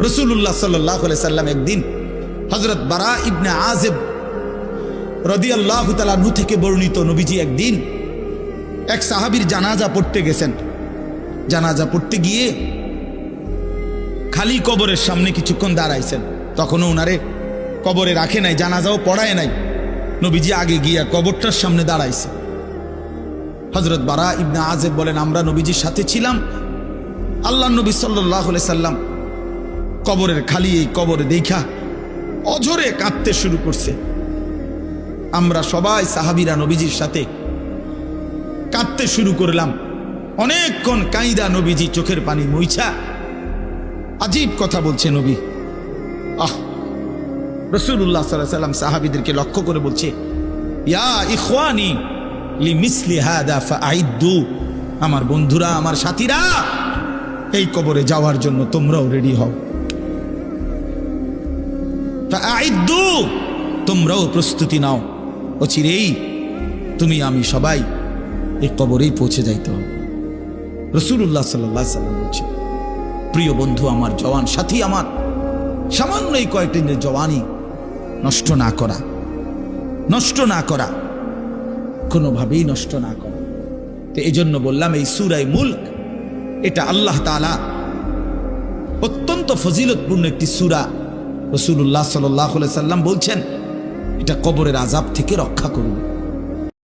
রাসূলুল্লাহ সাল্লাল্লাহু আলাইহি সাল্লাম একদিন হযরত বারা ইবনে আযিব রাদিয়াল্লাহু তাআলা আনহু থেকে বর্ণিত, নবীজি একদিন এক সাহাবীর জানাজা পড়তে গেছেন। জানাজা পড়তে গিয়ে খালি কবরের সামনে কিছুক্ষণ দাঁড়াইছেন। তখনও ওনারে কবরে রাখে নাই, জানাজাও পড়ায় নাই। নবীজি আগে গিয়া কবরটার সামনে দাঁড়াইছে। হযরত বারা ইবনে আযিব বলেন, আমরা নবীজির সাথে ছিলাম। আল্লাহর নবী সাল্লাল্লাহু আলাইহি সাল্লাম কবরের খালি এই কবরে দেখা অঝরে কাঁদতে শুরু করছে। আমরা সবাই সাহাবীরা নবীজির সাথে কাঁদতে শুরু করলাম। অনেকক্ষণ কাইদা নবীজি চোখের পানি মুইছা আজীব কথা বলছে নবী। রাসূলুল্লাহ সাল্লাল্লাহু আলাইহি সাল্লাম সাহাবীদেরকে লক্ষ্য করে বলছে, ইয়া ইখওয়ানি লিমিসলি হাদা ফাআইদ্দু, আমার বন্ধুরা, আমার সাথীরা, এই কবরে যাওয়ার জন্য তোমরাও রেডি হও। ফাআইদ্দু, তোমরাও প্রস্তুতি নাও। অচিরেই তুমি আমি সবাই এই কবরেই পৌঁছে যাইতে হবে। রাসূলুল্লাহ সাল্লাল্লাহু আলাইহি সাল্লাম বলছে, প্রিয় বন্ধু আমার, জওয়ান সাথী আমার, সামান্য এই কয়েকটি দিনের জওয়ানি নষ্ট না করা, নষ্ট না করা, কোনোভাবেই নষ্ট না করা। তো এই জন্য বললাম, এই সূরা মুলক এটা আল্লাহ তাআলা অত্যন্ত ফজিলতপূর্ণ একটি সূরা। রাসূলুল্লাহ সাল্লাল্লাহু আলাইহি সাল্লাম বলছেন এটা কবরের আযাব থেকে রক্ষা করবে।